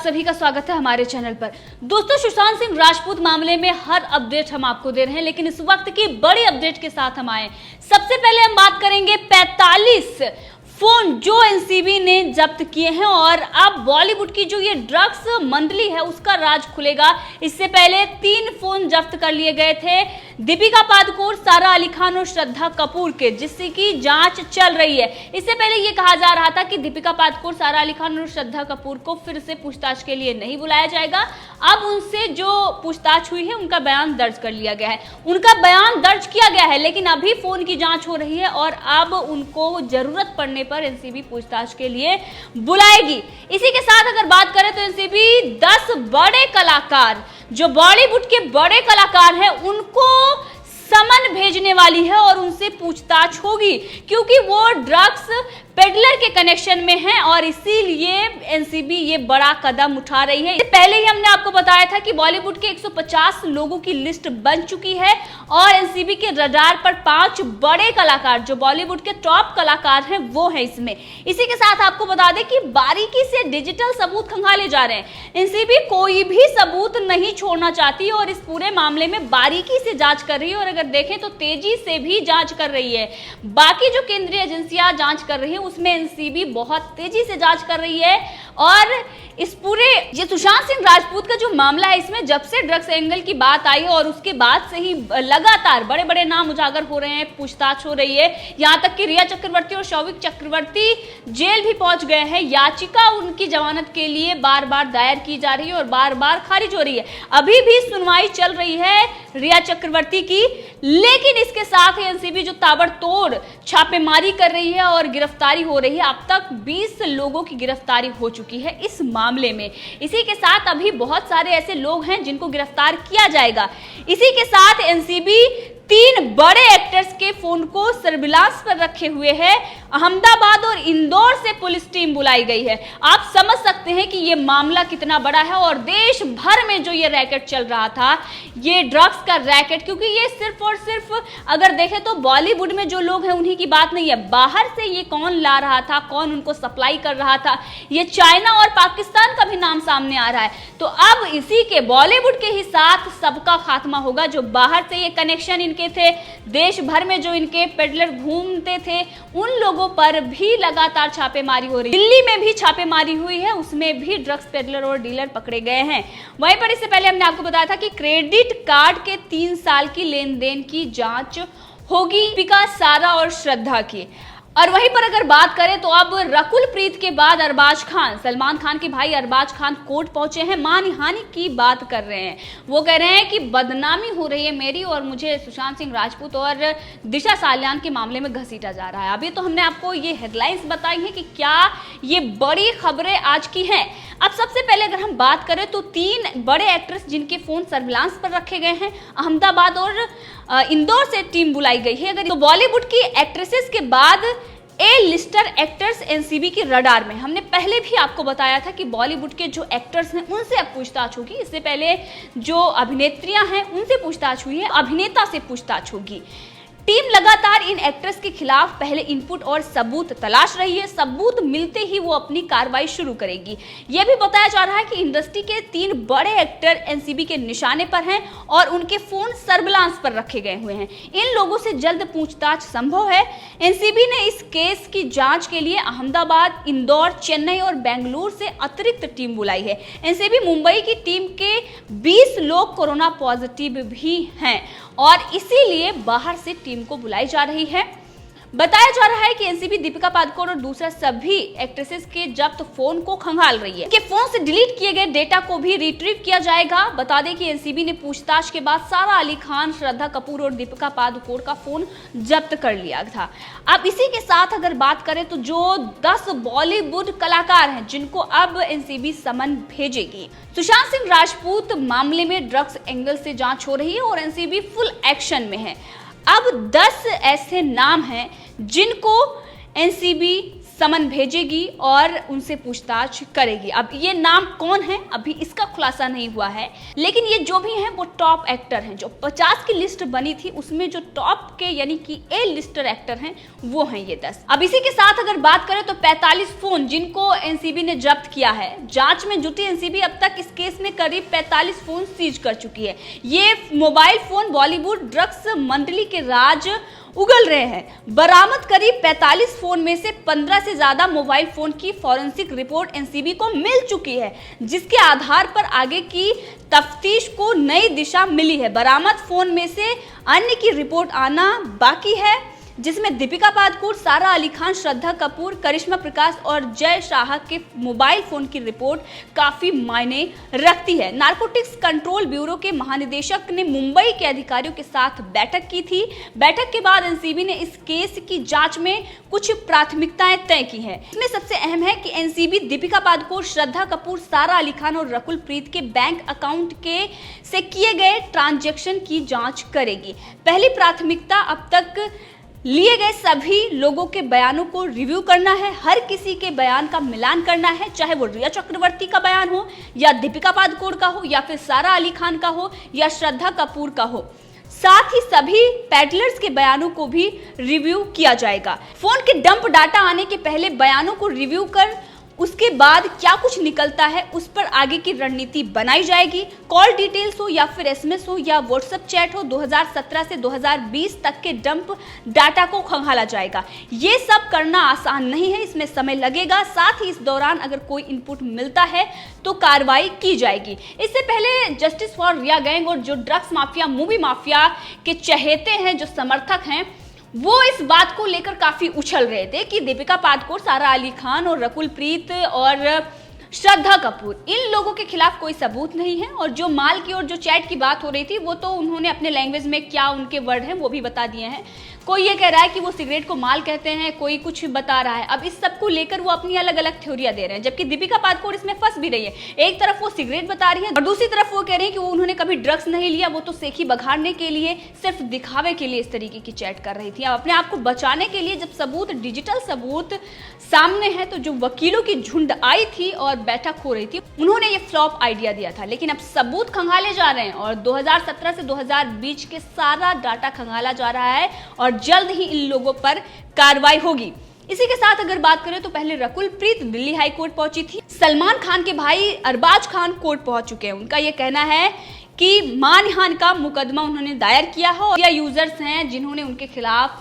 सभी का स्वागत है हमारे चैनल पर। दोस्तों, सुशांत सिंह राजपूत मामले में हर अपडेट हम आपको दे रहे हैं, लेकिन इस वक्त की बड़ी अपडेट के साथ हम आए। सबसे पहले हम बात करेंगे 45 फोन जो एनसीबी ने जब्त किए हैं और अब बॉलीवुड की जो ये ड्रग्स मंडली है उसका राज खुलेगा। इससे पहले 3 फोन जब्त कर लिए गए थे दीपिका पादुकोण, सारा अली खान और श्रद्धा कपूर के, जिसकी जांच चल रही है। इससे पहले ये कहा जा रहा था कि दीपिका पादुकोण, सारा अली खान और श्रद्धा कपूर को फिर से पूछताछ के लिए नहीं बुलाया जाएगा। अब उनसे जो पूछताछ हुई है उनका बयान दर्ज कर लिया गया है, उनका बयान दर्ज किया गया है, लेकिन अभी फोन की जांच हो रही है और अब उनको जरूरत पड़ने पर एनसीबी पूछताछ के लिए बुलाएगी। इसी के साथ अगर बात करें तो एनसीबी 10 बड़े कलाकार, जो बॉलीवुड के बड़े कलाकार हैं, उनको समन भेजने वाली है और उनसे पूछताछ होगी, क्योंकि वो ड्रग्स पेडलर के कनेक्शन में हैं और इसीलिए एनसीबी ये बड़ा कदम उठा रही है। पहले ही हमने आपको बताया था कि बॉलीवुड के 150 लोगों की लिस्ट बन चुकी है और एनसीबी के रडार पर 5 बड़े कलाकार, जो बॉलीवुड के टॉप कलाकार हैं, वो है इसमें। इसी के साथ आपको बता दें कि बारीकी से डिजिटल सबूत खंगाले जा रहे हैं। एनसीबी कोई भी सबूत नहीं छोड़ना चाहती और इस पूरे मामले में बारीकी से जांच कर रही है और अगर देखें तो तेजी से भी जांच कर रही है। बाकी जो केंद्रीय एजेंसियां जांच कर रही है उसमें एनसीबी बहुत तेजी से जांच कर रही है। और इस पूरे ये सुशांत सिंह राजपूत का जो मामला है, इसमें जब से ड्रग्स एंगल की बात आई और उसके बाद से ही लगातार बड़े बड़े नाम उजागर हो रहे हैं, पूछताछ हो रही है। यहां तक कि रिया चक्रवर्ती और शौविक चक्रवर्ती जेल भी पहुंच गए हैं। याचिका उनकी जमानत के लिए बार बार दायर की जा रही है और बार बार खारिज हो रही है। अभी भी सुनवाई चल रही है रिया चक्रवर्ती की, लेकिन इसके साथ ही एनसीबी जो ताबड़तोड़ छापेमारी कर रही है और गिरफ्तारी हो रही है, अब तक 20 लोगों की गिरफ्तारी हो चुकी है इस मामले में। इसी के साथ अभी बहुत सारे ऐसे लोग हैं जिनको गिरफ्तार किया जाएगा। इसी के साथ एनसीबी 3 बड़े एक्टर्स के फोन को सर्विलांस पर रखे हुए है। अहमदाबाद और इंदौर से पुलिस टीम बुलाई गई है। आप समझ सकते हैं कि यह मामला कितना बड़ा है और देश भर में जो ये रैकेट चल रहा था, ये ड्रग्स का रैकेट, क्योंकि ये सिर्फ और सिर्फ अगर देखें तो बॉलीवुड में जो लोग हैं उन्हीं की बात नहीं है। बाहर से ये कौन ला रहा था, कौन उनको सप्लाई कर रहा था, ये चाइना और पाकिस्तान का भी नाम सामने आ रहा है। तो अब इसी के बॉलीवुड के ही साथ सबका खात्मा होगा। जो बाहर से ये कनेक्शन के थे, देश भर में जो इनके पेडलर घूमते थे, उन लोगों पर भी लगातार छापेमारी हो रही है। दिल्ली में भी छापेमारी हुई है, उसमें भी ड्रग्स पेडलर और डीलर पकड़े गए हैं। वहीं पर इससे पहले हमने आपको बताया था कि क्रेडिट कार्ड के 3 साल की लेन देन की जांच होगी दीपिका, सारा और श्रद्धा की। और वहीं पर अगर बात करें तो अब रकुल प्रीत के बाद अरबाज खान, सलमान खान के भाई अरबाज खान कोर्ट पहुंचे हैं, मानहानि की बात कर रहे हैं। वो कह रहे हैं कि बदनामी हो रही है मेरी और मुझे सुशांत सिंह राजपूत और दिशा सालियान के मामले में घसीटा जा रहा है। अभी तो हमने आपको ये हेडलाइंस बताई हैं कि क्या ये बड़ी खबरें आज की हैं। अब सबसे पहले अगर हम बात करें तो 3 बड़े एक्ट्रेस जिनके फोन सर्विलांस पर रखे गए हैं, अहमदाबाद और इंदौर से टीम बुलाई गई है। अगर तो बॉलीवुड की एक्ट्रेसेस के बाद ए लिस्टर एक्टर्स एनसीबी की रडार में। हमने पहले भी आपको बताया था कि बॉलीवुड के जो एक्टर्स हैं उनसे अब पूछताछ होगी। इससे पहले जो अभिनेत्रियां हैं उनसे पूछताछ हुई है, अभिनेता से पूछताछ होगी। टीम लगातार इन एक्टर्स के खिलाफ पहले इनपुट और सबूत तलाश रही है। सबूत मिलते ही वो अपनी कार्रवाई शुरू करेगी। यह भी बताया जा रहा है कि इंडस्ट्री के 3 बड़े एक्टर एनसीबी के निशाने पर हैं और उनके फोन सर्विलांस पर रखे गए हुए हैं। इन लोगों से जल्द पूछताछ संभव है। एनसीबी ने इस केस की जांच के लिए अहमदाबाद, इंदौर, चेन्नई और बेंगलुरु से अतिरिक्त टीम बुलाई है। एनसीबी मुंबई की टीम के 20 लोग कोरोना पॉजिटिव भी हैं और इसीलिए बाहर से टीम को बुलाई जा रही है। बताया जा रहा है कि एनसीबी दीपिका पादुकोण और दूसरा सभी एक्ट्रेसेस के जब्त फोन को खंगाल रही है। फोन से डिलीट किए गए डेटा को भी रिट्रीव किया जाएगा। बता दें कि एनसीबी ने पूछताछ के बाद सारा अली खान, श्रद्धा कपूर और दीपिका पादुकोण का फोन जब्त कर लिया था। अब इसी के साथ अगर बात करें तो जो 10 बॉलीवुड कलाकार हैं जिनको अब एनसीबी समन भेजेगी। सुशांत सिंह राजपूत मामले में ड्रग्स एंगल से जांच हो रही है और एनसीबी फुल एक्शन में है। अब 10 ऐसे नाम हैं जिनको एनसीबी समन भेजेगी और उनसे पूछताछ करेगी। अब ये नाम कौन है अभी इसका खुलासा नहीं हुआ है, लेकिन ये जो भी हैं वो टॉप एक्टर हैं। जो 50 की लिस्ट बनी थी उसमें जो टॉप के यानी कि ए लिस्टर एक्टर हैं वो हैं ये 10। अब इसी के साथ अगर बात करें तो 45 फोन जिनको एनसीबी ने जब्त किया है, जांच में जुटी एनसीबी अब तक इस केस में करीब 45 फोन सीज कर चुकी है। ये मोबाइल फोन बॉलीवुड ड्रग्स मंडली के राज उगल रहे हैं। बरामद करीब 45 फोन में से 15 से ज्यादा मोबाइल फोन की फॉरेंसिक रिपोर्ट एनसीबी को मिल चुकी है, जिसके आधार पर आगे की तफ्तीश को नई दिशा मिली है। बरामद फोन में से अन्य की रिपोर्ट आना बाकी है, जिसमें दीपिका पादुकोण, सारा अली खान, श्रद्धा कपूर, करिश्मा प्रकाश और जय शाह के मोबाइल फोन की रिपोर्ट काफी मायने रखती है। नारकोटिक्स कंट्रोल ब्यूरो के महानिदेशक ने मुंबई के अधिकारियों के साथ बैठक की थी। बैठक के बाद एनसीबी ने इस केस की जांच में कुछ प्राथमिकताएं तय की हैं। इसमें सबसे अहम है कि एनसीबी दीपिका पादुकोण, श्रद्धा कपूर, सारा अली खान और रकुल प्रीत के बैंक अकाउंट से किए गए ट्रांजैक्शन की जांच करेगी। पहली प्राथमिकता अब तक लिए गए सभी लोगों के बयानों को रिव्यू करना है। हर किसी के बयान का मिलान करना है, चाहे वो रिया चक्रवर्ती का बयान हो या दीपिका पादुकोण का हो या फिर सारा अली खान का हो या श्रद्धा कपूर का हो। साथ ही सभी पैडलर्स के बयानों को भी रिव्यू किया जाएगा। फोन के डंप डाटा आने के पहले बयानों को रिव्यू कर उसके बाद क्या कुछ निकलता है उस पर आगे की रणनीति बनाई जाएगी। कॉल डिटेल्स हो या फिर एसएमएस हो या व्हाट्सएप चैट हो, 2017 से 2020 तक के डंप डाटा को खंगाला जाएगा। ये सब करना आसान नहीं है, इसमें समय लगेगा। साथ ही इस दौरान अगर कोई इनपुट मिलता है तो कार्रवाई की जाएगी। इससे पहले जस्टिस फॉर रिया गैंग और जो ड्रग्स माफिया, मूवी माफिया के चहेते हैं, जो समर्थक हैं, वो इस बात को लेकर काफी उछल रहे थे कि दीपिका पादुकोण, सारा अली खान और रकुल प्रीत और श्रद्धा कपूर, इन लोगों के खिलाफ कोई सबूत नहीं है। और जो माल की और जो चैट की बात हो रही थी वो तो उन्होंने अपने लैंग्वेज में क्या उनके वर्ड हैं वो भी बता दिए हैं। कोई ये कह रहा है कि वो सिगरेट को माल कहते हैं, कोई कुछ बता रहा है। अब इस सब को लेकर वो अपनी अलग अलग थ्योरियां दे रहे हैं, जबकि दीपिका पादुकोण इसमें फंस भी रही है। एक तरफ वो सिगरेट बता रही है और दूसरी तरफ वो कह रही है कि वो उन्होंने कभी ड्रग्स नहीं लिया, वो तो सेखी बघाड़ने के लिए, सिर्फ दिखावे के लिए इस तरीके की चैट कर रही थी। अब अपने आप को बचाने के लिए जब सबूत, डिजिटल सबूत सामने है, तो जो वकीलों की झुंड आई थी और बैठक हो रही थी, उन्होंने ये फ्लॉप आइडिया दिया था। लेकिन अब सबूत खंगाले जा रहे हैं और 2017 से 2020 के सारा डाटा खंगाला जा रहा है और जल्द ही इन लोगों पर कार्रवाई होगी। इसी के साथ अगर बात करें तो पहले रकुल प्रीत दिल्ली हाई कोर्ट पहुंची थी। सलमान खान के भाई अरबाज खान कोर्ट पहुंच चुके हैं। उनका यह कहना है कि मानहानि का मुकदमा उन्होंने दायर किया है और यूजर्स हैं जिन्होंने उनके खिलाफ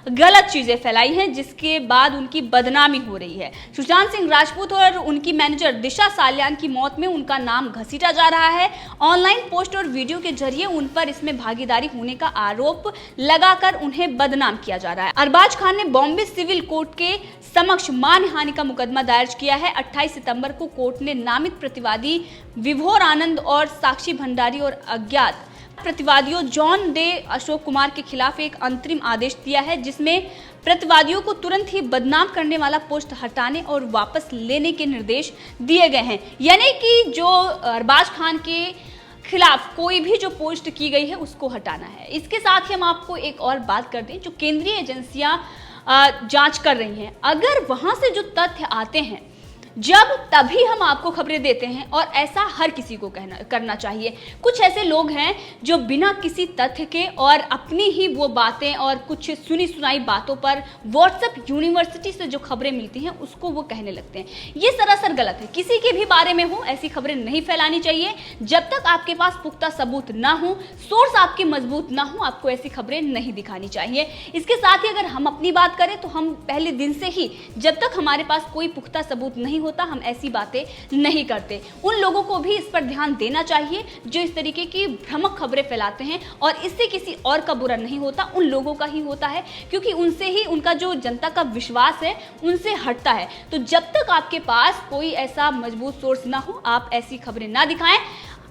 गलत चीजें फैलाई हैं, जिसके बाद उनकी बदनामी हो रही है। सुशांत सिंह राजपूत और उनकी मैनेजर दिशा सालियान की मौत में उनका नाम घसीटा जा रहा है। ऑनलाइन पोस्ट और वीडियो के जरिए उन पर इसमें भागीदारी होने का आरोप लगाकर उन्हें बदनाम किया जा रहा है। अरबाज खान ने बॉम्बे सिविल कोर्ट के समक्ष मानहानि का मुकदमा दायर किया है। 28 सितंबर को कोर्ट ने नामित प्रतिवादी विभोर आनंद और साक्षी भंडारी और अज्ञात प्रतिवादियों जॉन डे, अशोक कुमार के खिलाफ एक अंतरिम आदेश दिया है, जिसमें प्रतिवादियों को तुरंत ही बदनाम करने वाला पोस्ट हटाने और वापस लेने के निर्देश दिए गए हैं। यानी कि जो अरबाज खान के खिलाफ कोई भी जो पोस्ट की गई है उसको हटाना है। इसके साथ ही हम आपको एक और बात कर दें, जो केंद्रीय एजेंसियां जांच कर रही हैं, अगर वहां से जो तथ्य आते हैं जब तभी हम आपको खबरें देते हैं और ऐसा हर किसी को करना चाहिए। कुछ ऐसे लोग हैं जो बिना किसी तथ्य के और अपनी ही वो बातें और कुछ सुनी सुनाई बातों पर व्हाट्सएप यूनिवर्सिटी से जो खबरें मिलती हैं उसको वो कहने लगते हैं। ये सरासर गलत है। किसी के भी बारे में हो ऐसी खबरें नहीं फैलानी चाहिए। जब तक आपके पास पुख्ता सबूत ना हो, सोर्स आपकी मजबूत ना हो, आपको ऐसी खबरें नहीं दिखानी चाहिए। इसके साथ ही अगर हम अपनी बात करें तो हम पहले दिन से ही, जब तक हमारे पास कोई पुख्ता सबूत नहीं होता, हम ऐसी बातें नहीं करते। उन लोगों को भी इस पर ध्यान देना चाहिए जो इस तरीके की भ्रामक खबरें फैलाते हैं, और इससे किसी और का बुरा नहीं होता, उन लोगों का ही होता है, क्योंकि उनसे ही उनका जो जनता का विश्वास है उनसे हटता है। तो जब तक आपके पास कोई ऐसा मजबूत सोर्स ना हो, आप ऐसी खबरें ना दिखाएं।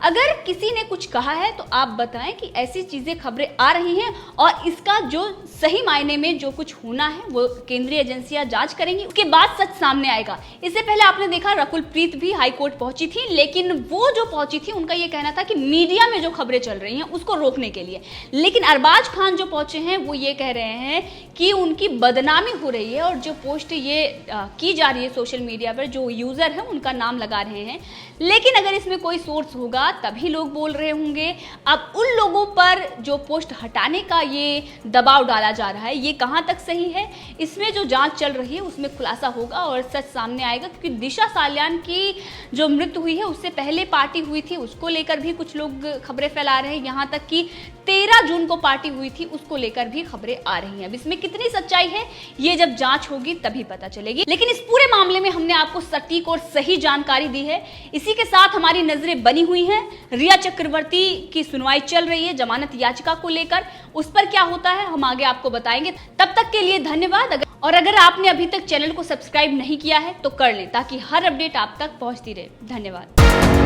अगर किसी ने कुछ कहा है तो आप बताएं कि ऐसी चीजें खबरें आ रही हैं और इसका जो सही मायने में जो कुछ होना है वो केंद्रीय एजेंसियां जांच करेंगी, उसके बाद सच सामने आएगा। इससे पहले आपने देखा रकुल प्रीत भी हाई कोर्ट पहुंची थी, लेकिन वो जो पहुंची थी उनका ये कहना था कि मीडिया में जो खबरें चल रही हैं उसको रोकने के लिए। लेकिन अरबाज खान जो पहुंचे हैं वो ये कह रहे हैं कि उनकी बदनामी हो रही है और जो पोस्ट ये की जा रही है सोशल मीडिया पर, जो यूजर है उनका नाम लगा रहे हैं। लेकिन अगर इसमें कोई सोर्स होगा तभी लोग बोल रहे होंगे। अब उन लोगों पर जो पोस्ट हटाने का ये दबाव डाला जा रहा है, ये कहां तक सही है, इसमें जो जांच चल रही है उसमें खुलासा होगा और सच सामने आएगा। क्योंकि दिशा सालियान की जो मृत्यु हुई है उससे पहले पार्टी हुई थी, उसको लेकर भी कुछ लोग खबरें फैला रहे हैं। यहां तक कि 13 जून को पार्टी हुई थी, उसको लेकर भी खबरें आ रही हैं। अब इसमें कितनी सच्चाई है ये जब जांच होगी तभी पता चलेगी। लेकिन इस पूरे मामले में हमने आपको सटीक और सही जानकारी दी है। इसी के साथ हमारी नजरें बनी हुई हैं। रिया चक्रवर्ती की सुनवाई चल रही है जमानत याचिका को लेकर, उस पर क्या होता है हम आगे आपको बताएंगे। तब तक के लिए धन्यवाद। और अगर आपने अभी तक चैनल को सब्सक्राइब नहीं किया है तो कर लें, ताकि हर अपडेट आप तक पहुंचती रहे। धन्यवाद।